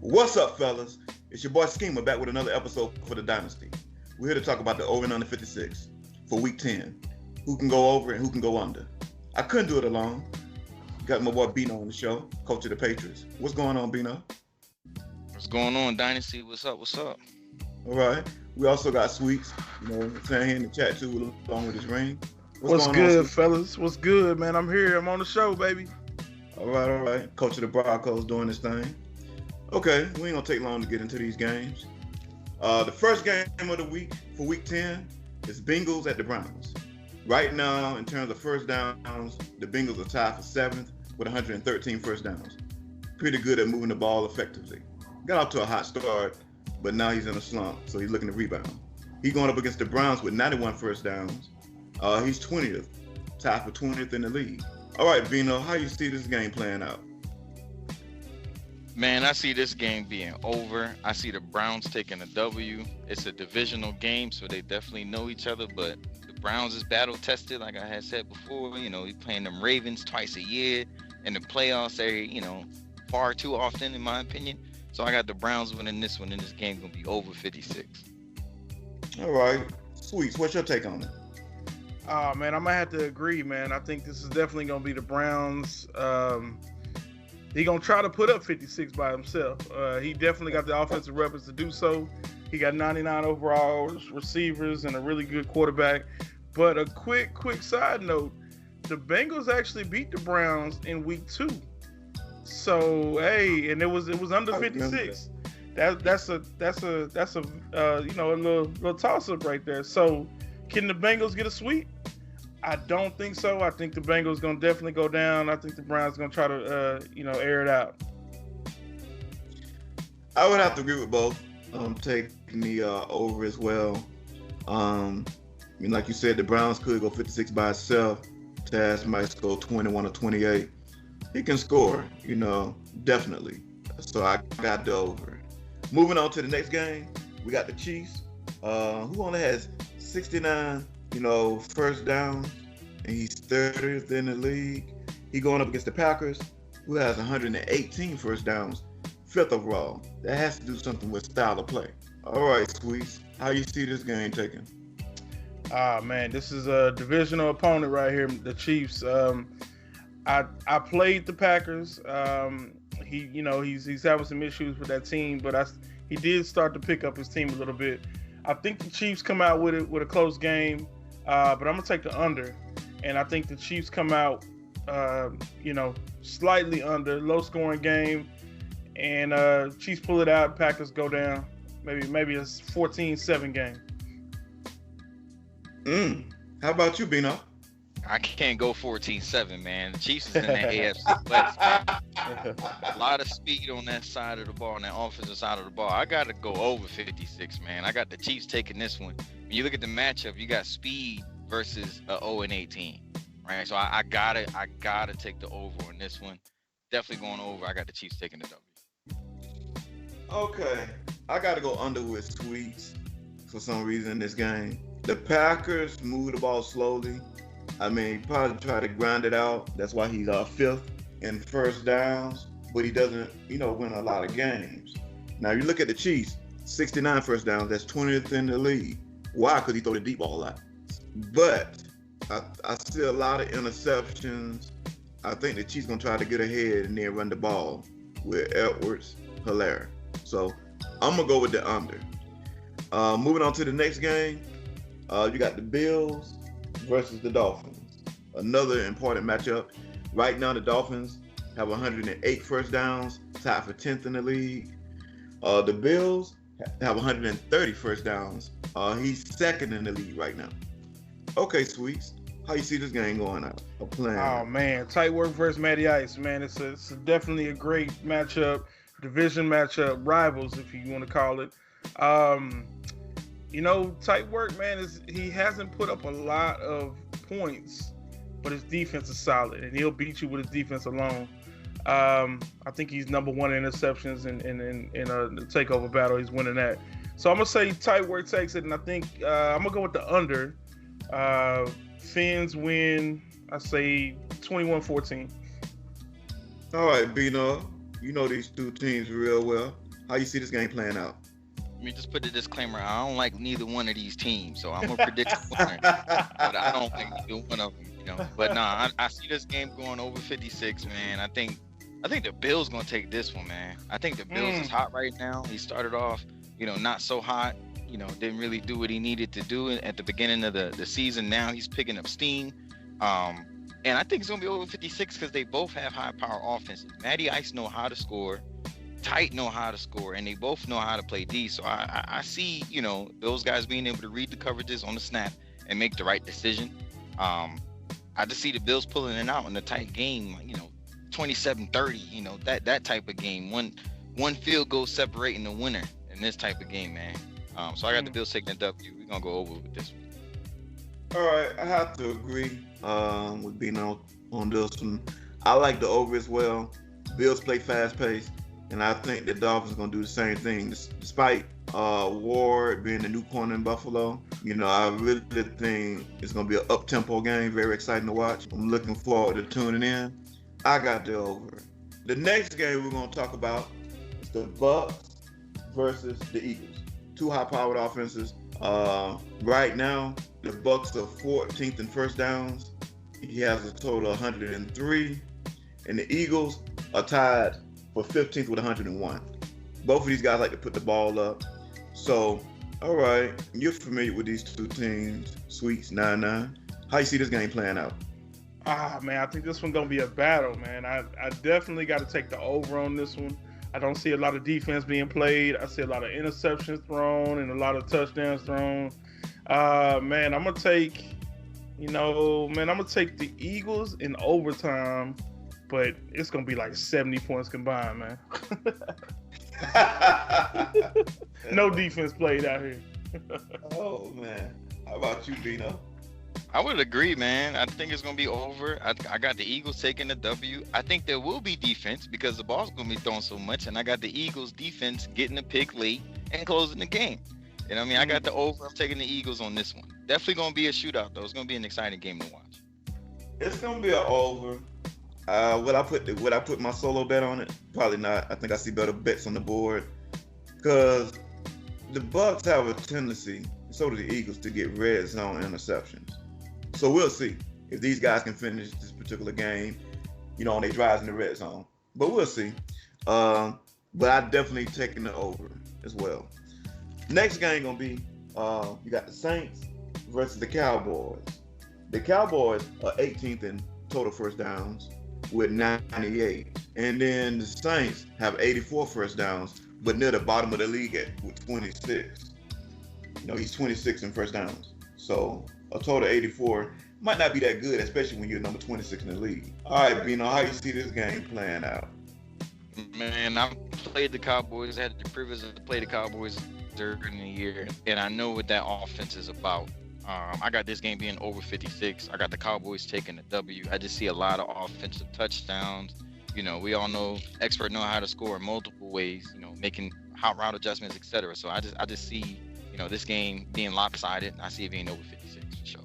What's up, fellas? It's your boy Schema back with another episode for the Dynasty. We're here to talk about the over and under 56 for week 10. Who can go over and who can go under? I couldn't do it alone. Got my boy Bino on the show, coach of the Patriots. What's going on, Bino? What's going on, Dynasty? What's up? What's up? All right. We also got Sweets, saying here in the chat too, along with his ring. What's good, fellas? What's good, man? I'm here. I'm on the show, baby. All right. Coach of the Broncos doing this thing. Okay, we ain't gonna take long to get into these games. The first game of the week for week 10 is Bengals at the Browns. Right now, in terms of first downs, the Bengals are tied for 7th with 113 first downs. Pretty good at moving the ball effectively. Got off to a hot start, but now he's in a slump, so he's looking to rebound. He's going up against the Browns with 91 first downs. He's 20th, tied for 20th in the league. All right, Bino, how you see this game playing out? Man, I see this game being over. I see the Browns taking a W. It's a divisional game, so they definitely know each other, but the Browns is battle tested, like I had said before. He's playing them Ravens twice a year. In the playoffs, they're, far too often, in my opinion. So I got the Browns winning this one, and this game's going to be over 56. All right. Sweets, what's your take on it? Man, I'm going to have to agree, man. I think this is definitely going to be the Browns. He's going to try to put up 56 by himself. He definitely got the offensive weapons to do so. He got 99 overall receivers and a really good quarterback. But a quick side note, the Bengals actually beat the Browns in week 2. So, hey, and it was under 56. That's a little toss up right there. So, can the Bengals get a sweep? I don't think so. I think the Bengals going to definitely go down. I think the Browns going to try to, air it out. I would have to agree with both. Taking the over as well. Like you said, the Browns could go 56 by itself. Taz might go 21 or 28. He can score, definitely. So I got the over. Moving on to the next game, we got the Chiefs, who only has 69 first down, and he's 30th in the league. He going up against the Packers, who has 118 first downs, 5th overall. That has to do something with style of play. All right, Squeeze, how you see this game taken? Man, this is a divisional opponent right here, the Chiefs. I played the Packers. He's having some issues with that team, but he did start to pick up his team a little bit. I think the Chiefs come out with a close game. But I'm going to take the under. And I think the Chiefs come out, slightly under, low-scoring game. And Chiefs pull it out, Packers go down. Maybe a 14-7 game. How about you, Bino? I can't go 14-7, man. The Chiefs is in the AFC West, man. A lot of speed on that side of the ball, on that offensive side of the ball. I got to go over 56, man. I got the Chiefs taking this one. When you look at the matchup, you got speed versus 0-18, right? So I gotta take the over on this one. Definitely going over. I got the Chiefs taking the W. Okay, I gotta go under with Sweets for some reason in this game. The Packers move the ball slowly. He probably try to grind it out. That's why he's 5th in first downs, but he doesn't, win a lot of games. Now you look at the Chiefs, 69 first downs. That's 20th in the league. Why? Because he throw the deep ball a lot. But I see a lot of interceptions. I think the Chiefs going to try to get ahead and then run the ball with Edwards, Hilaire. So I'm going to go with the under. Moving on to the next game, you got the Bills versus the Dolphins. Another important matchup. Right now, the Dolphins have 108 first downs, tied for 10th in the league. The Bills have 130 first downs. He's 2nd in the league right now. Okay, Sweets, how you see this game going out? Oh man, tight work versus Matty Ice, man. It's definitely a great matchup, division matchup, rivals if you want to call it. Tight work, man. He hasn't put up a lot of points, but his defense is solid, and he'll beat you with his defense alone. I think he's number 1 in interceptions in the takeover battle. He's winning that. So I'm going to say tight work takes it, and I think I'm going to go with the under. Fins win, I say 21-14. All right, Bino. You know these two teams real well. How you see this game playing out? Let me just put the disclaimer. I don't like neither one of these teams, so I'm gonna predict the winner. But I don't like neither one of them, you know. But nah, I see this game going over 56, man. I think the Bills gonna take this one, man. I think the Bills is hot right now. He started off, not so hot. Didn't really do what he needed to do at the beginning of the season. Now he's picking up steam. And I think it's gonna be over 56 because they both have high power offenses. Matty Ice know how to score. Tight know how to score, and they both know how to play D. So I see, those guys being able to read the coverages on the snap and make the right decision. I just see the Bills pulling it out in a tight game, 27-30, that type of game. One field goal separating the winner in this type of game, man. So I got the Bills taking the W. We're gonna go over with this one. All right, I have to agree with being on this one. I like the over as well. Bills play fast paced. And I think the Dolphins are going to do the same thing. Despite Ward being the new corner in Buffalo, I really think it's going to be an up-tempo game. Very exciting to watch. I'm looking forward to tuning in. I got the over. The next game we're going to talk about is the Bucs versus the Eagles. Two high-powered offenses. Right now, the Bucs are 14th in first downs. He has a total of 103. And the Eagles are tied for 15th with 101. Both of these guys like to put the ball up. So, all right, you're familiar with these two teams, Sweets, 9-9. How you see this game playing out? Man, I think this one's going to be a battle, man. I definitely got to take the over on this one. I don't see a lot of defense being played. I see a lot of interceptions thrown and a lot of touchdowns thrown. Man, I'm going to take, I'm going to take the Eagles in overtime. But it's going to be like 70 points combined, man. No defense played out here. Oh, man. How about you, Bino? I would agree, man. I think it's going to be over. I got the Eagles taking the W. I think there will be defense because the ball's going to be thrown so much. And I got the Eagles defense getting a pick late and closing the game. I got the over. I'm taking the Eagles on this one. Definitely going to be a shootout, though. It's going to be an exciting game to watch. It's going to be an over. Would I put my solo bet on it? Probably not. I think I see better bets on the board because the Bucs have a tendency, so do the Eagles, to get red zone interceptions. So we'll see if these guys can finish this particular game, on their drives in the red zone. But we'll see. But I definitely taking the over as well. Next game gonna be you got the Saints versus the Cowboys. The Cowboys are 18th in total first downs with 98. And then the Saints have 84 first downs, but near the bottom of the league with 26. He's 26 in first downs. So a total 84 might not be that good, especially when you're number 26 in the league. All right, Bino, how you see this game playing out? Man, I've played the Cowboys. I had the privilege to play the Cowboys during the year, and I know what that offense is about. I got this game being over 56. I got the Cowboys taking the W. I just see a lot of offensive touchdowns. We all know experts know how to score in multiple ways, making hot route adjustments, etc. So I just see, this game being lopsided. I see it being over 56 for sure.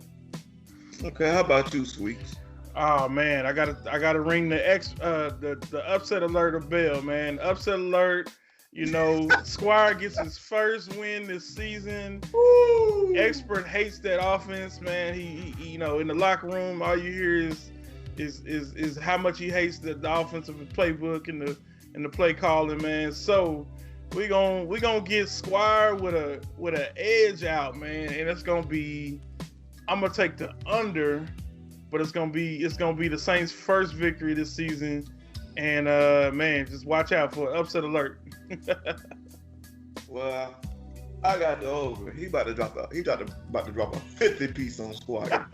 Okay, how about you, Sweets? Oh man, I gotta ring the upset alert bell, man. Upset alert. Squire gets his first win this season. Woo! Expert hates that offense, man. He in the locker room, all you hear is how much he hates the offensive playbook and the play calling, man. So we gonna get Squire with a edge out, man, and it's gonna be. I'm gonna take the under, but it's gonna be the Saints' first victory this season. And man, just watch out for an upset alert. Well, I got the over. He about to drop a 50 piece on Squire.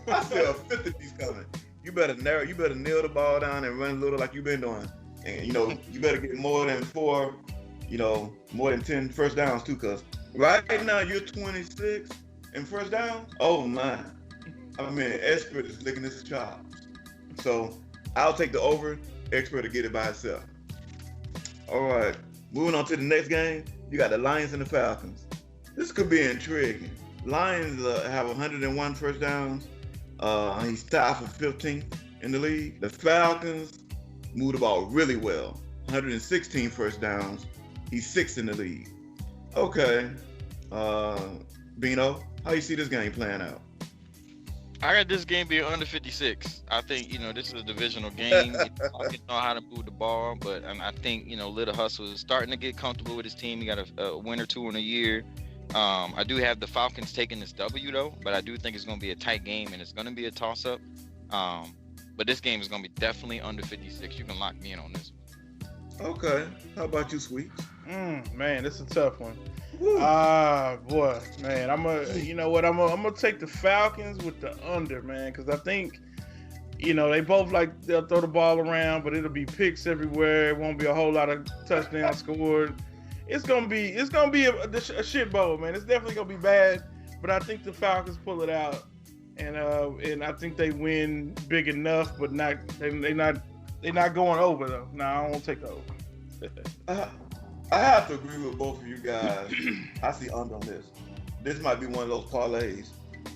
I see a 50 piece coming. You better nail the ball down and run a little like you've been doing. And you better get more than 10 first downs too, cause right now you're 26 in first downs. Oh my. Expert is licking his chops. So I'll take the over. Expert to get it by itself. All right. Moving on to the next game. You got the Lions and the Falcons. This could be intriguing. Lions have 101 first downs. He's tied for 15th in the league. The Falcons moved the ball really well. 116 first downs. He's sixth in the league. Okay. Bino, how you see this game playing out? I got this game being under 56. I think, this is a divisional game. I don't know how to move the ball, but I think, Little Hustle is starting to get comfortable with his team. He got a win or two in a year. I do have the Falcons taking this W, though, but I do think it's going to be a tight game, and it's going to be a toss-up. But this game is going to be definitely under 56. You can lock me in on this one. Okay. How about you, Sweets? Man, this is a tough one. Boy, man, I'm gonna take the Falcons with the under, man, because I think, they both they'll throw the ball around, but it'll be picks everywhere. It won't be a whole lot of touchdowns scored. It's gonna be a shit bowl, man. It's definitely gonna be bad, but I think the Falcons pull it out, and I think they win big enough, but they're not going over though. No, I don't want to take the over. I have to agree with both of you guys. I see under on this. This might be one of those parlays.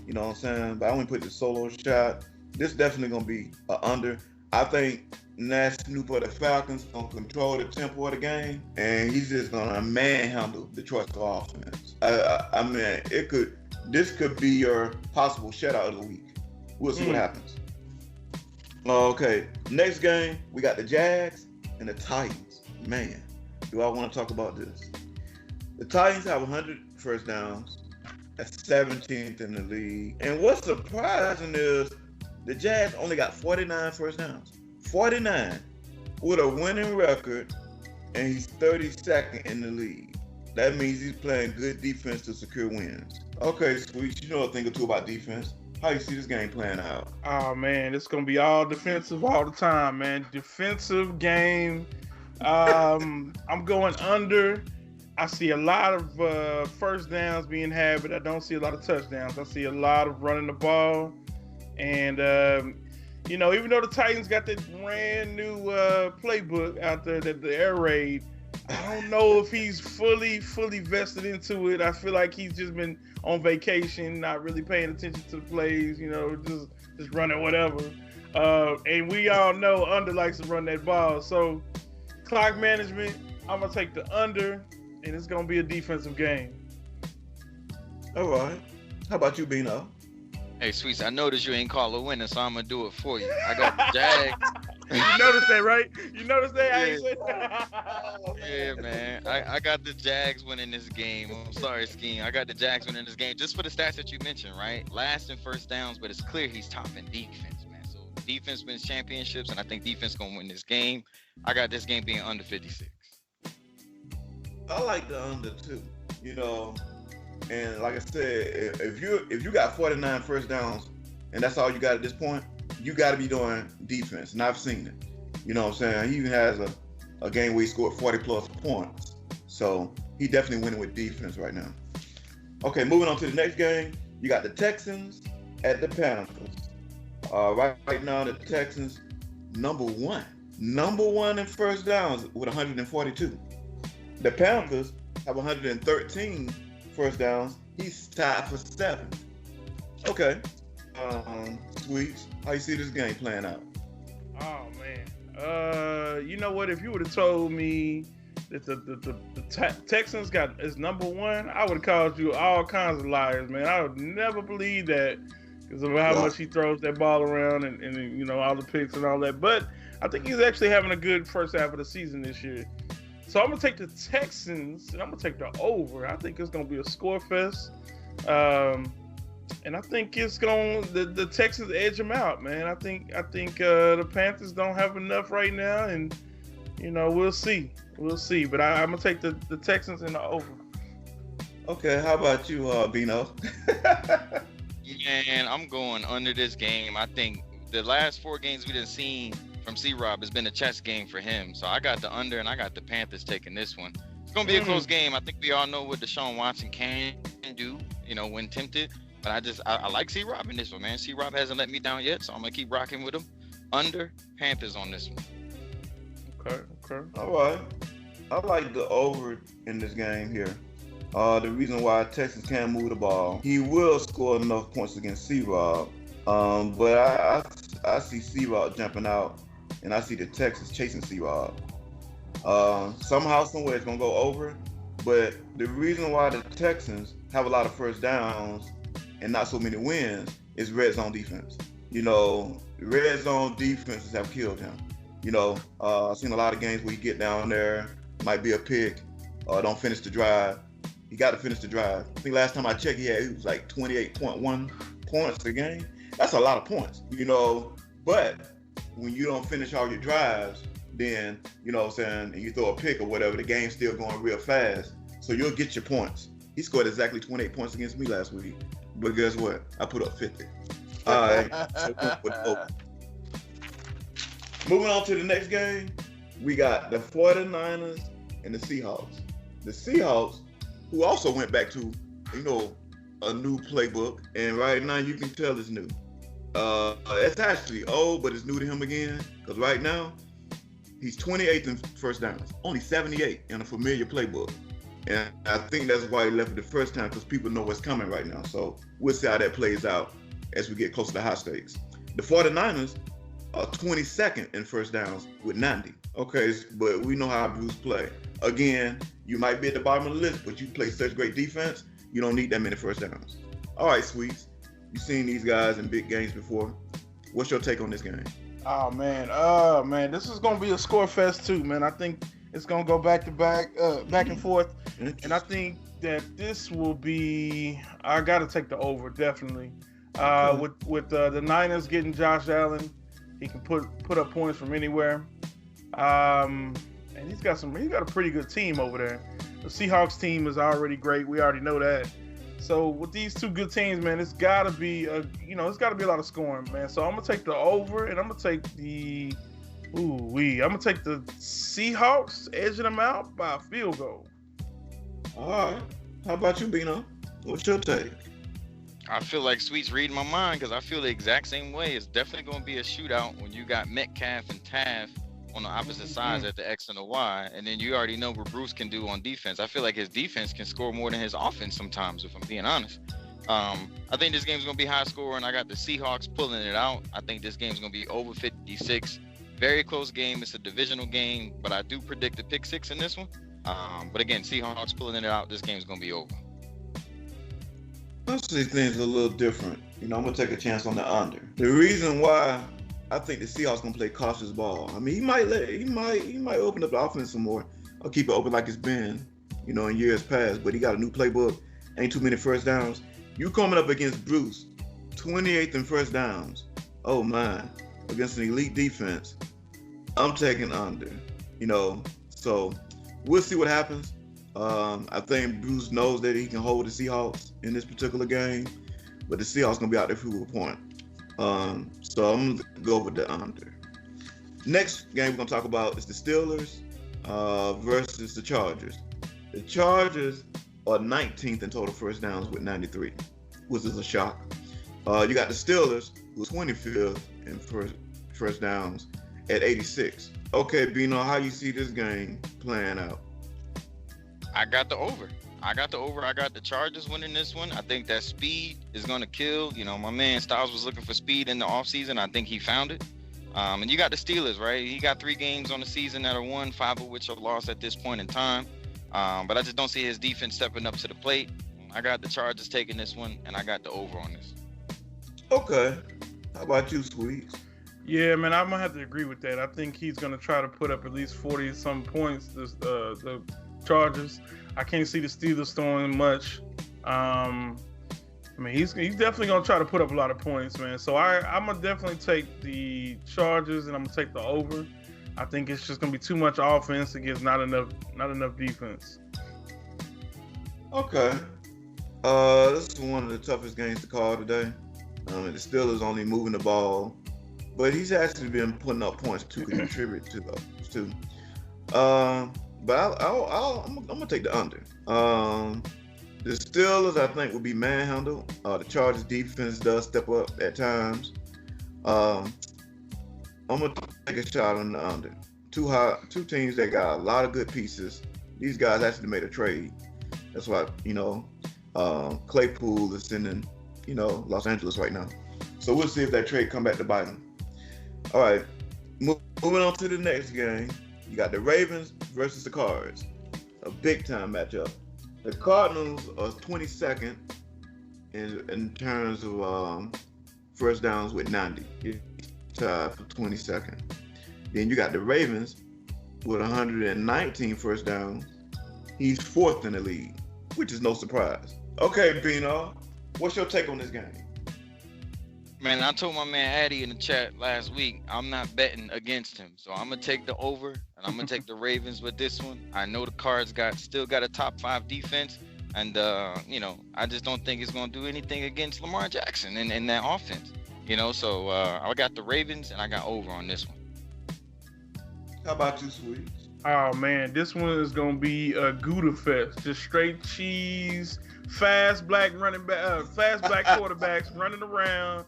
You know what I'm saying? But I only put the solo shot. This definitely going to be an under. I think Nash Snoop of the Falcons going to control the tempo of the game. And he's just going to manhandle Detroit's offense. I mean, this could be your possible shutout of the week. We'll see what happens. Okay, next game, we got the Jags and the Titans. Man. Do I want to talk about this? The Titans have 100 first downs. That's 17th in the league. And what's surprising is the Jags only got 49 first downs. 49 with a winning record, and he's 32nd in the league. That means he's playing good defense to secure wins. Okay, Sweet, you know a thing or two about defense. How you see this game playing out? Oh, man, it's going to be all defensive all the time, man. Defensive game. I'm going under. I see a lot of first downs being had, but I don't see a lot of touchdowns. I see a lot of running the ball. And, even though the Titans got that brand new playbook out there, that the air raid, I don't know if he's fully vested into it. I feel like he's just been on vacation, not really paying attention to the plays, just running whatever. And we all know under likes to run that ball. So, clock management, I'm going to take the under, and it's going to be a defensive game. All right. How about you, Bino? Hey, Sweets, I noticed you ain't call a winner, so I'm going to do it for you. I got the Jags. You noticed that, right? You noticed that? Yeah. I ain't said that. Yeah, man. I got the Jags winning this game. I'm sorry, Scheme. I got the Jags winning this game just for the stats that you mentioned, right? Last in first downs, but it's clear he's top in defense, man. So defense wins championships, and I think defense going to win this game. I got this game being under 56. I like the under too, and like I said, if you got 49 first downs and that's all you got at this point, you got to be doing defense, and I've seen it. You know what I'm saying? He even has a game where he scored 40 plus points, so he definitely winning with defense right now. Okay, moving on to the next game, you got the Texans at the Panthers. Right now the Texans number one in first downs with 142. The Panthers have 113 first downs. He's tied for 7th. Okay. Sweets, how you see this game playing out? Oh, man. You know what? If you would have told me that the Texans is number one, I would have called you all kinds of liars, man. I would never believe that because of how much he throws that ball around and all the picks and all that. But I think he's actually having a good first half of the season this year. So I'm going to take the Texans, and I'm going to take the over. I think it's going to be a score fest. And I think it's going the Texans edge them out, man. I think the Panthers don't have enough right now, and we'll see. But I'm going to take the Texans in the over. Okay, how about you, Bino? Man, I'm going under this game. I think the last 4 games we done seen from C-Rob has been a chess game for him. So I got the under, and I got the Panthers taking this one. It's going to be a close game. I think we all know what Deshaun Watson can do, when tempted. But I like C-Rob in this one, man. C-Rob hasn't let me down yet, so I'm going to keep rocking with him. Under Panthers on this one. Okay. All right. I like the over in this game here. The reason why Texas can't move the ball, he will score enough points against C-Rob. But I see C-Rob jumping out and I see the Texans chasing C-Rob. Somehow, somewhere it's gonna go over. But the reason why the Texans have a lot of first downs and not so many wins is red zone defense. Red zone defenses have killed him. I've seen a lot of games where you get down there, might be a pick, don't finish the drive. He got to finish the drive. I think last time I checked, he was like 28.1 points a game. That's a lot of points, But when you don't finish all your drives, then, and you throw a pick or whatever, the game's still going real fast. So you'll get your points. He scored exactly 28 points against me last week. But guess what? I put up 50. All right. So moving on to the next game, we got the 49ers and the Seahawks. The Seahawks, who also went back to, a new playbook. And right now you can tell it's new. It's actually old, but it's new to him again. Because right now, he's 28th in first downs, only 78 in a familiar playbook. And I think that's why he left it the first time, because people know what's coming right now. So we'll see how that plays out as we get closer to high stakes. The 49ers are 22nd in first downs with 90. Okay, but we know how Bruce play. Again, you might be at the bottom of the list, but you play such great defense, you don't need that many first downs. All right, Sweets, you've seen these guys in big games before. What's your take on this game? Oh man, this is gonna be a score fest too, man. I think it's gonna go back to back, back and forth, and I think that this will be. I gotta take the over definitely. With the Niners getting Josh Allen, he can put up points from anywhere, and he's got a pretty good team over there. The Seahawks team is already great. We already know that. So with these two good teams, man, it's gotta be it's gotta be a lot of scoring, man. So I'm gonna take the over, and I'm gonna take the Seahawks edging them out by a field goal. All right. How about you, Bino? What's your take? I feel like Sweet's reading my mind, because I feel the exact same way. It's definitely going to be a shootout when you got Metcalf and Taft on the opposite sides at the X and the Y, and then you already know what Bruce can do on defense. I feel like his defense can score more than his offense sometimes, if I'm being honest. I think this game's going to be high scoring. I got the Seahawks pulling it out. I think this game's going to be over 56. Very close game. It's a divisional game, but I do predict a pick six in this one. But again, Seahawks pulling it out. This game's going to be over. I see things a little different. I'm going to take a chance on the under. The reason why I think the Seahawks going to play cautious ball. I mean, he might open up the offense some more. I'll keep it open like it's been, in years past. But he got a new playbook. Ain't too many first downs. You coming up against Bruce, 28th in first downs. Oh, man. Against an elite defense. I'm taking under, So we'll see what happens. I think Bruce knows that he can hold the Seahawks in this particular game, but the Seahawks gonna be out there for a point. So I'm gonna go with the under. Next game we're gonna talk about is the Steelers versus the Chargers. The Chargers are 19th in total first downs with 93, which is a shock. You got the Steelers, who's 25th in first downs at 86. Okay, Bino, how you see this game playing out? I got the over. I got the Chargers winning this one. I think that speed is going to kill. My man Styles was looking for speed in the offseason. I think he found it. And you got the Steelers, right? He got 3 games on the season that are won, 5 of which are lost at this point in time. But I just don't see his defense stepping up to the plate. I got the Chargers taking this one, and I got the over on this. Okay. How about you, Sweets? Yeah, man, I'm gonna have to agree with that. I think he's gonna try to put up at least 40-some points. The Chargers. I can't see the Steelers throwing much. He's definitely gonna try to put up a lot of points, man. So I'm gonna definitely take the Chargers, and I'm gonna take the over. I think it's just gonna be too much offense against not enough defense. Okay. This is one of the toughest games to call today. The Steelers only moving the ball, but he's actually been putting up points to contribute to those too. But I'm gonna take the under. The Steelers, I think, will be manhandled. The Chargers defense does step up at times. I'm gonna take a shot on the under. Two teams that got a lot of good pieces. These guys actually made a trade. That's why Claypool is in Los Angeles right now. So we'll see if that trade come back to bite them. All right, Moving on to the next game, you got the Ravens versus the Cards, a big time matchup. The Cardinals are 22nd in terms of first downs with 90, tied for 22nd. Then you got the Ravens with 119 first downs. He's fourth in the league, which is no surprise. Okay, Bino, what's your take on this game? Man, I told my man Addy in the chat last week, I'm not betting against him. So I'm going to take the over, and I'm going to take the Ravens with this one. I know the Cards still got a top 5 defense, and, I just don't think it's going to do anything against Lamar Jackson in that offense. So I got the Ravens, and I got over on this one. How about you, Sweet? Oh, man, this one is going to be a Gouda fest. Just straight cheese, fast black quarterbacks running around.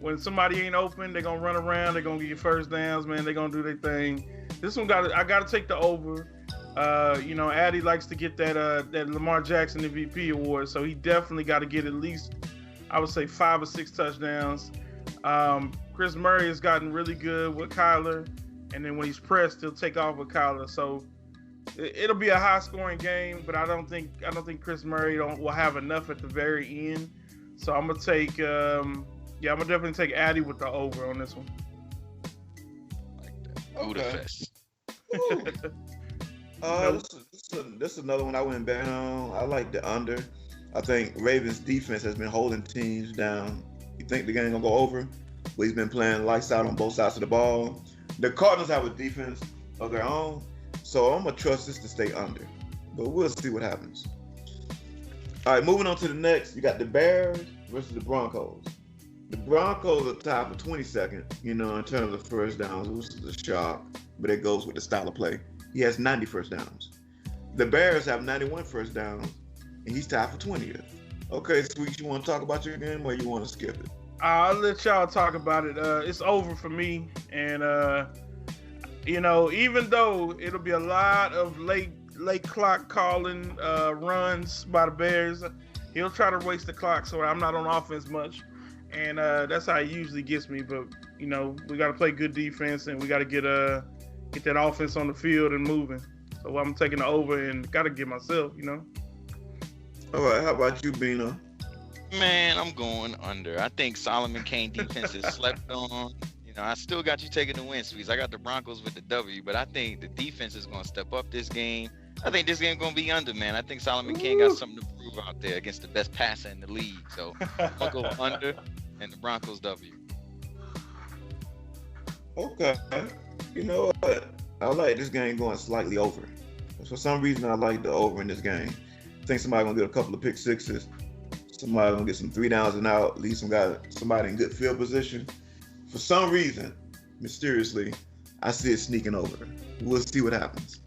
When somebody ain't open, they're gonna run around, they're gonna get your first downs, man, they're gonna do their thing. This one I gotta take the over. Addy likes to get that Lamar Jackson MVP award, so he definitely gotta get at least, I would say, 5 or 6 touchdowns. Chris Murray has gotten really good with Kyler, and then when he's pressed, he'll take off with Kyler. So it'll be a high scoring game, but I don't think Chris Murray will have enough at the very end. So I'm gonna take, I'm gonna definitely take Addy with the over on this one. Okay. This is another one I wouldn't bet on. I like the under. I think Ravens defense has been holding teams down. You think the game gonna go over? But he's been playing lights out on both sides of the ball. The Cardinals have a defense of their own, so I'm gonna trust this to stay under. But we'll see what happens. All right, moving on to the next, you got the Bears versus the Broncos. The Broncos are tied for 22nd, in terms of first downs, which is a shock, but it goes with the style of play. He has 90 first downs. The Bears have 91 first downs, and he's tied for 20th. Okay, Sweet, you want to talk about your game, or you want to skip it? I'll let y'all talk about it. It's over for me, and even though it'll be a lot of late clock calling runs by the Bears, he'll try to waste the clock, so I'm not on offense much, and that's how he usually gets me. But we got to play good defense, and we got to get that offense on the field and moving. So I'm taking the over and got to get myself. All right, how about you, Bino? Man, I'm going under. I think Solomon Kane defense is slept on. I still got you taking the win, Sweets. I got the Broncos with the W, but I think the defense is going to step up this game. I think this game going to be under, man. I think Solomon Kane got something to prove out there against the best passer in the league. So I'm going to go under and the Broncos W. Okay. You know what? I like this game going slightly over. For some reason, I like the over in this game. I think somebody's going to get a couple of pick sixes. Somebody's going to get some 3 downs and out, leave somebody in good field position. For some reason, mysteriously, I see it sneaking over. We'll see what happens.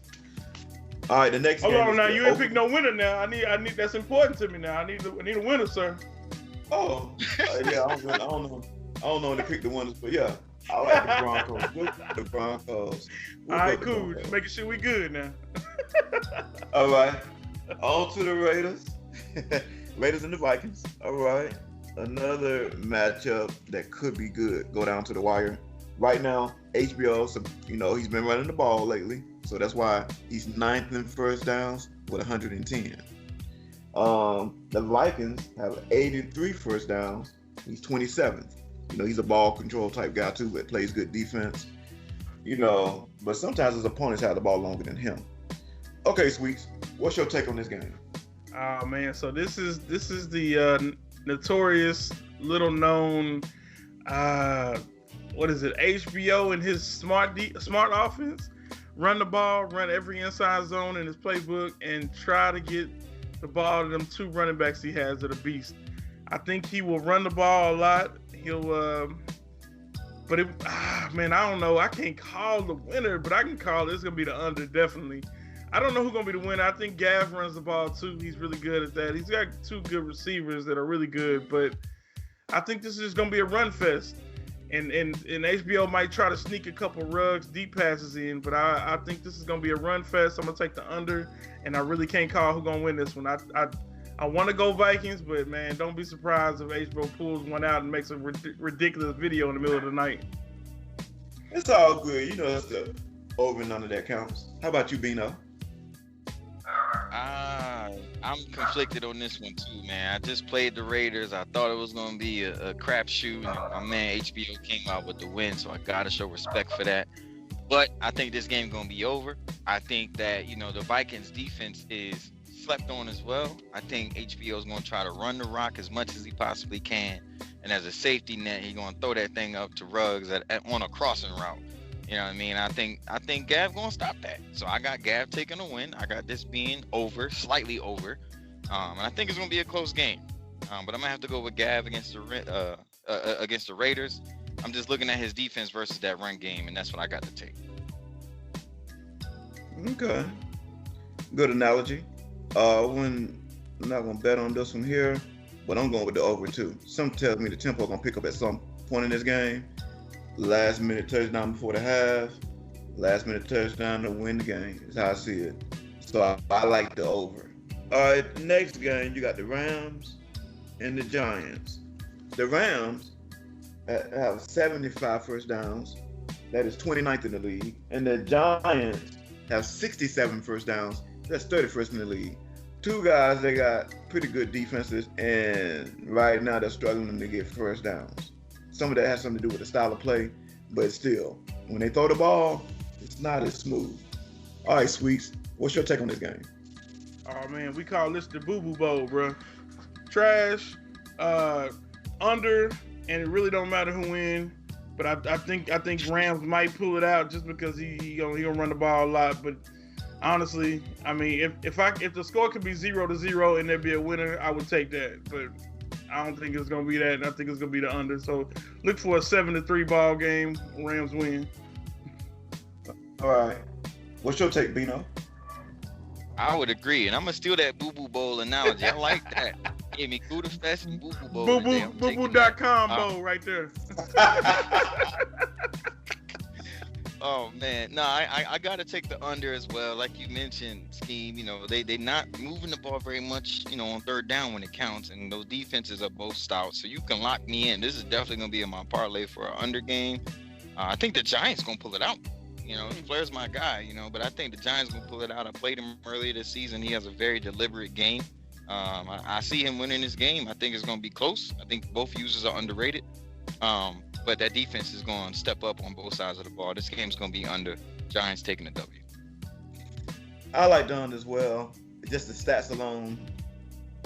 All right, the next game. Hold on, now you ain't pick no winner. Now I need. That's important to me. Now I need a winner, sir. Oh, yeah. I don't know when to pick the winners, but yeah, I like the Broncos. We'll pick the Broncos. All right, cool. Just making sure we good now. All right, on to the Raiders. Raiders and the Vikings. All right. Another matchup that could be good. Go down to the wire. Right now, HBO, so, he's been running the ball lately. So that's why he's 9th in first downs with 110. The Vikings have 83 first downs. He's 27th. He's a ball control type guy too, but plays good defense. But sometimes his opponents have the ball longer than him. Okay, Sweets, what's your take on this game? Oh man, so this is the notorious, little known, HBO and his smart offense. Run the ball, run every inside zone in his playbook, and try to get the ball to them 2 running backs he has that are beast. I think he will run the ball a lot. He'll, I don't know. I can't call the winner, but I can call it's gonna be the under definitely. I don't know who's gonna be the winner. I think Gav runs the ball too. He's really good at that. He's got 2 good receivers that are really good, but I think this is gonna be a run fest. And HBO might try to sneak a couple rugs, deep passes in, but I think this is gonna be a run fest. I'm gonna take the under, and I really can't call who's gonna win this one. I want to go Vikings, but man, don't be surprised if HBO pulls one out and makes a ridiculous video in the middle of the night. It's all good. You know, it's the over and under that counts. How about you, Bino? I'm conflicted on this one too, man. I just played the Raiders. I thought it was gonna be a crapshoot, and my man HBO came out with the win, so I gotta show respect for that. But I think this game gonna be over. I think that the Vikings defense is slept on as well. I think HBO is gonna try to run the rock as much as he possibly can, and as a safety net, he's gonna throw that thing up to Ruggs on a crossing route. You know what I mean? I think Gav gonna stop that. So I got Gav taking a win. I got this being over, slightly over, and I think it's gonna be a close game. But I'm gonna have to go with Gav against the Raiders. I'm just looking at his defense versus that run game, and that's what I got to take. Okay, good analogy. I'm not gonna bet on this one here, but I'm going with the over too. Something tells me the tempo gonna pick up at some point in this game. Last minute touchdown before the half. Last minute touchdown to win the game. Is how I see it. So I like the over. All right, next game you got the Rams and the Giants. The Rams have 75 first downs. That is 29th in the league. And the Giants have 67 first downs. That's 31st in the league. Two guys, they got pretty good defenses, and right now they're struggling to get first downs. Some of that has something to do with the style of play, but still, when they throw the ball, it's not as smooth. All right, Sweets, what's your take on this game? Oh man, we call this the Boo Boo Bowl, bro. Trash, under, and it really don't matter who wins. But I think Rams might pull it out just because he gonna run the ball a lot. But honestly, I mean, if the score could be 0-0 and there'd be a winner, I would take that. But I don't think it's gonna be that. I think it's gonna be the under. So look for a 7-3 ball game. Rams win. All right. What's your take, Bino? I would agree, and I'm gonna steal that Boo Boo Bowl analogy. I like that. Gave me Gouda Fest and Boo Boo Bowl. Boo-boo.com bowl right there. Oh man, no, I gotta take the under as well. Like you mentioned, Scheme, they not moving the ball very much, on third down when it counts, and those defenses are both stout. So you can lock me in. This is definitely gonna be in my parlay for an under game. I think the Giants gonna pull it out. Flair's my guy, but I think the Giants gonna pull it out. I played him earlier this season. He has a very deliberate game. I see him winning this game. I think it's gonna be close. I think both users are underrated. But that defense is going to step up on both sides of the ball. This game's going to be under. Giants taking the W. I like the under as well. Just the stats alone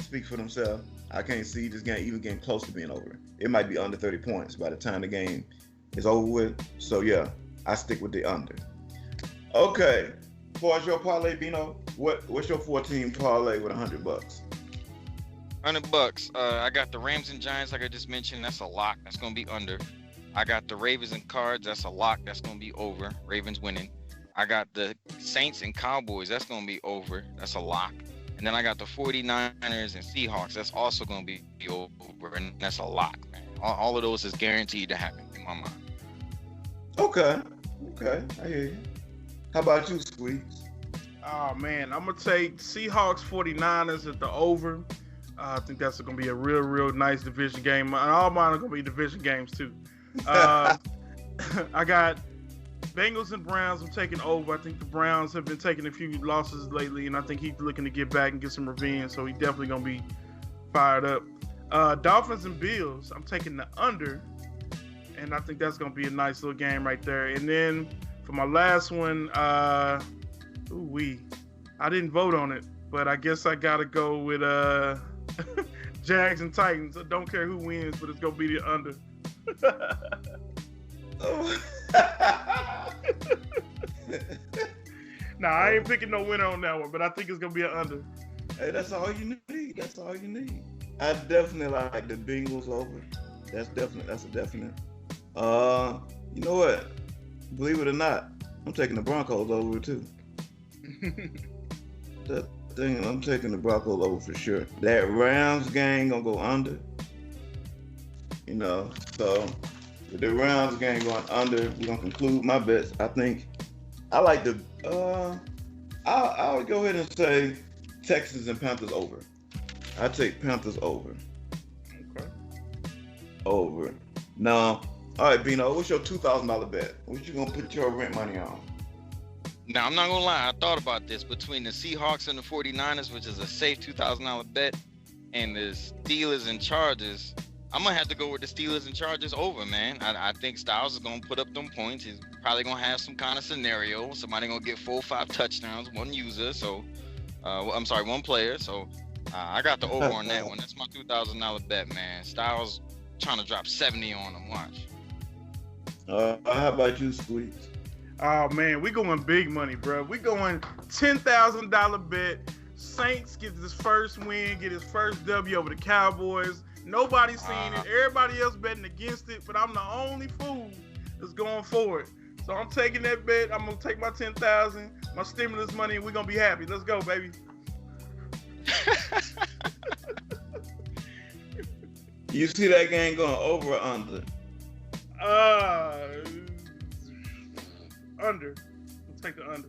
speak for themselves. I can't see this game even getting close to being over. It might be under 30 points by the time the game is over with. So, yeah, I stick with the under. Okay. As far as your parlay, Bino, what's your 14 parlay with $100? $100. I got the Rams and Giants, like I just mentioned. That's a lock. That's going to be under. I got the Ravens and Cards. That's a lock. That's going to be over. Ravens winning. I got the Saints and Cowboys. That's going to be over. That's a lock. And then I got the 49ers and Seahawks. That's also going to be over. And that's a lock, man. All of those is guaranteed to happen in my mind. Okay. I hear you. How about you, Sweets? Oh, man. I'm going to take Seahawks 49ers at the over. I think that's going to be a real nice division game. And all mine are going to be division games, too. I got Bengals and Browns. I'm taking over. I think the Browns have been taking a few losses lately, and I think he's looking to get back and get some revenge, so he's definitely going to be fired up. Dolphins and Bills. I'm taking the under, and I think that's going to be a nice little game right there. And then for my last one, I didn't vote on it, but I guess I got to go with Jags and Titans. I don't care who wins, but it's going to be the under. Nah, I ain't picking no winner on that one, but I think it's gonna be an under. Hey, that's all you need. I definitely like the Bengals over. That's a definite. You know what? Believe it or not, I'm taking the Broncos over too. I'm taking the Broncos over for sure. That Rams game gonna go under. So with the Rams game going under, we're gonna conclude my bets. I think I like the I'll go ahead and say Texans and Panthers over. I take Panthers over. Okay. Over. Now, All right, Bino, what's your $2,000 bet? What you gonna put your rent money on? Now, I'm not gonna lie, I thought about this between the Seahawks and the 49ers, which is a safe $2,000 bet, and the Steelers and Chargers. I'm gonna have to go with the Steelers and Chargers over, man. I think Styles is gonna put up them points. He's probably gonna have some kind of scenario. Somebody gonna get 4 or 5 touchdowns, one user. So, one player. So, I got the over on that one. That's my $2,000 bet, man. Styles trying to drop 70 on him. Watch. How about you, Squeaks? Oh man, we going big money, bro. We going $10,000 bet. Saints get his first win, get his first W over the Cowboys. Nobody's seen it. Everybody else betting against it, but I'm the only fool that's going for it. So I'm taking that bet. I'm gonna take my $10,000, my stimulus money, and we're gonna be happy. Let's go, baby. You see that game going over or under? Under. We'll take the under.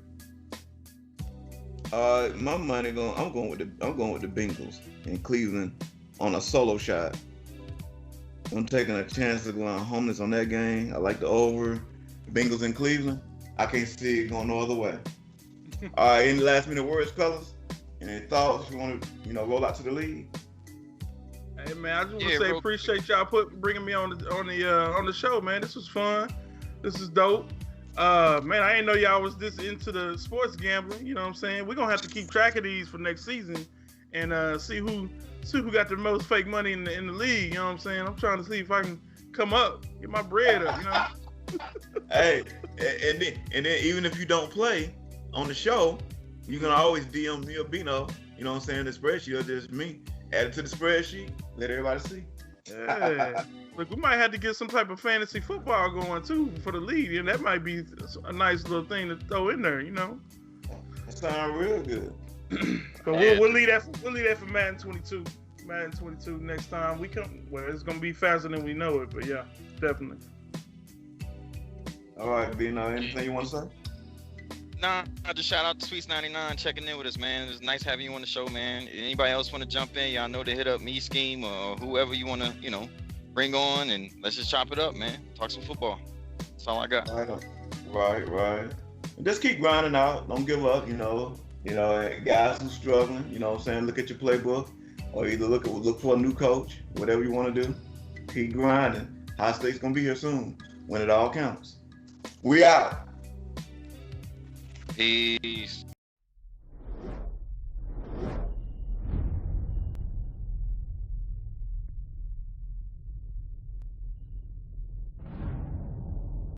My money I'm going with the Bengals in Cleveland on a solo shot. I'm taking a chance of going homeless on that game. I like the over. Bengals in Cleveland. I can't see it going no other way. All right, any last minute words, fellas? Any thoughts you want to roll out to the league? Hey man, I just want to say appreciate y'all bringing me on the show, man. This was fun. This is dope. Man, I didn't know y'all was this into the sports gambling. You know what I'm saying? We're gonna have to keep track of these for next season and see who got the most fake money in the league. You know what I'm saying? I'm trying to see if I can come up, get my bread up. You know. Hey, and then even if you don't play on the show, you can always DM me or Bino. You know what I'm saying? The spreadsheet or just me. Add it to the spreadsheet. Let everybody see. Yeah. Look, we might have to get some type of fantasy football going too for the league, and that might be a nice little thing to throw in there, you know. That sounds real good. But we'll leave that for Madden 22. Madden 22 next time we come. Well, it's gonna be faster than we know it, but yeah, definitely. All right, Bino, anything you want to say? Nah, I just shout out to Sweets99 checking in with us, man. It's nice having you on the show, man. Anybody else want to jump in? Y'all know to hit up me, Scheme, or whoever you want to, bring on, and let's just chop it up, man. Talk some football. That's all I got. Right. Just keep grinding out. Don't give up, guys who struggling, you know what I'm saying? Look at your playbook, or either look for a new coach, whatever you want to do. Keep grinding. High State's going to be here soon when it all counts. We out. Peace.